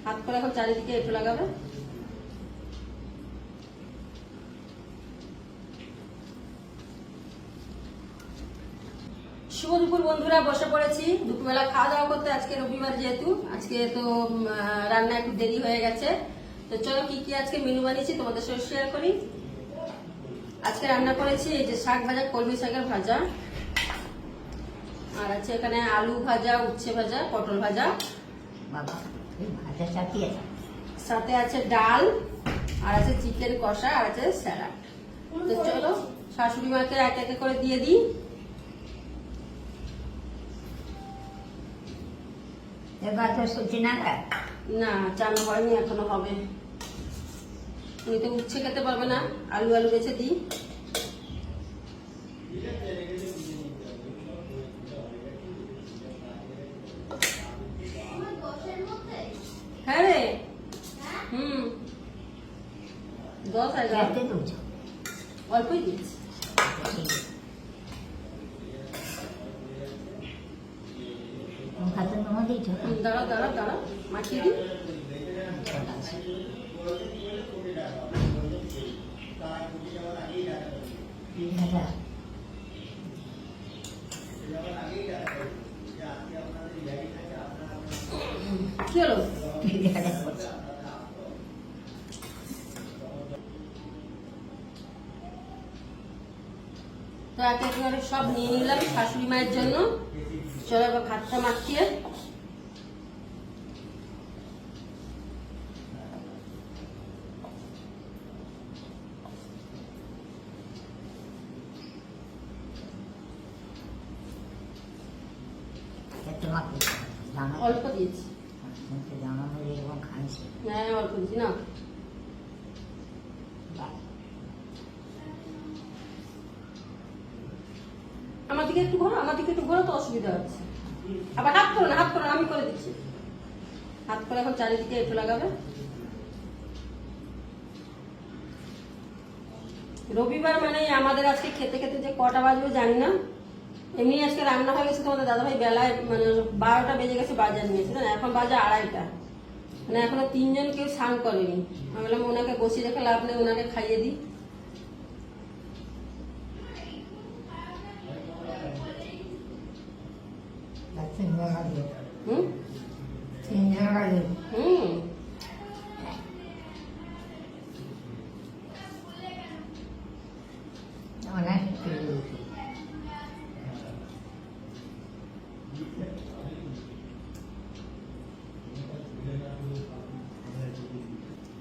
হাত করে এখন চারিদিকে একটু লাগাবে। শুভ দুপুর বন্ধুরা, বসে পড়েছি দুপুরবেলা খাওয়া দাওয়া করতে। আজকে রবিবার যেহেতু আজকে তো রান্না একটু দেরি হয়ে গেছে। তো চলো কি কি আজকে মেনু বানিয়েছি তোমাদের সাথে শেয়ার করি। আজকে রান্না করেছি এই যে শাক ভাজা, কলমি শাকের ভাজা, আর আছে এখানে আলু ভাজা, উচ্ছে ভাজা, পটল ভাজা, বাবা ভাজা সাথে সাথে আছে ডাল, আর আছে চিকেন কষা, আর আছে স্যালাড। তো চলো শাশুড়ি মাকে এক এক করে দিয়ে দিই। এবার তো সুচি না না, চান হয়নি, এখনো হবে। তুমি তো উচ্ছে খেতে পারবে না, আলু আলু বেছে দিই। হ্যাঁ রে, 10 অল্পই দিচ্ছি। দাঁড়া দাঁড়া দাঁড়া, মাখিয়ে দিই। কি হলো? তো একেবারে সব নিয়ে নিলাম শাশুড়ি মায়ের জন্য। চলো এবার ভাতটা মাখিয়ে অল্প দিয়েছি। হ্যাঁ অল্প দিচ্ছি না। আমার দিকে একটু ঘোরো, আমার দিকে একটু ঘোরো, তো অসুবিধা হচ্ছে। আবার হাত করো না, হাত করো না, আমি করে দিচ্ছি। হাত করে এখন চারিদিকে একটু লাগাবে। রবিবার মানে আমাদের আজকে খেতে খেতে যে কটা বাজবে জানি না। এমনি আজকে রান্না হয়ে গেছে, তোমাদের দাদাভাই বেলায় মানে 12টা বেজে গেছে বাজার নিয়েছে, না এখন বাজে 2:30। মানে এখনো 3 জন কেউ স্নান করেনি। আমি বললাম ওনাকে বসিয়ে রেখে লাভ নেই, ওনাকে খাইয়ে দিই।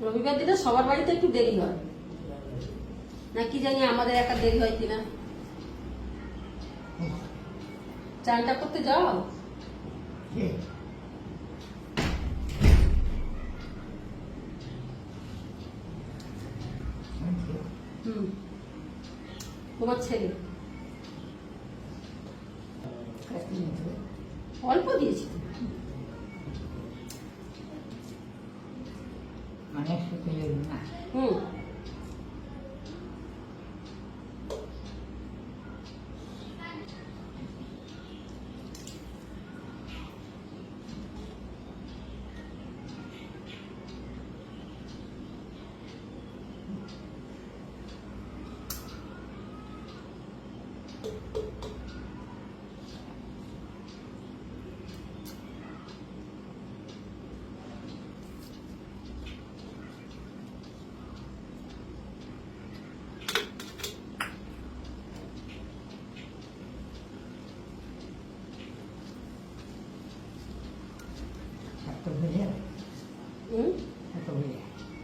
রবিবার দিনে সবার বাড়িতে একটু দেরি হয়, না কি জানি আমাদের একা দেরি হয় কিনা। চানটা করতে যাও। তোমার ছেলে অল্প দিয়েছি। মানে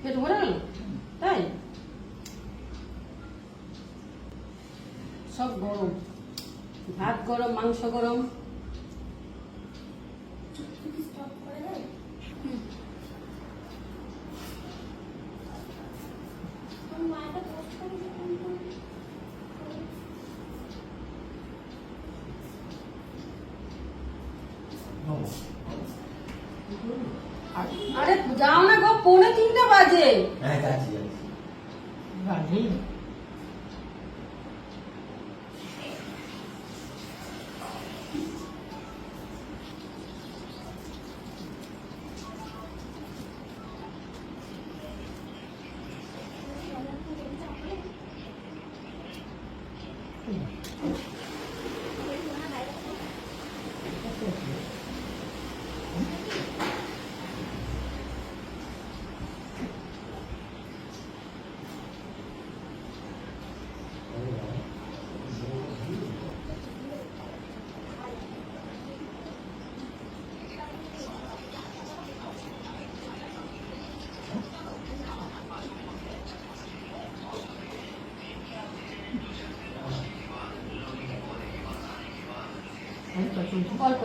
পেট ভরে গেল তাই? সব গরম, ভাত গরম, মাংস গরম। আরে যাও না গো, 2:45 বাজে। হ্যাঁ যাচ্ছি যাচ্ছি। অল্প।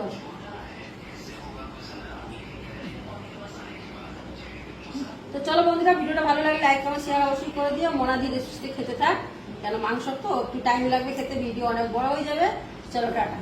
তো চলো বন্ধুরা, ভিডিওটা ভালো লাগলে লাইক কমেন্ট শেয়ার অবশ্যই করে দিও। মোনাদি রেসিপিতে খেতে থাক, কেন মাংস তো একটু টাইম লাগবে খেতে, ভিডিও অনেক বড় হয়ে যাবে। চলো টাটা।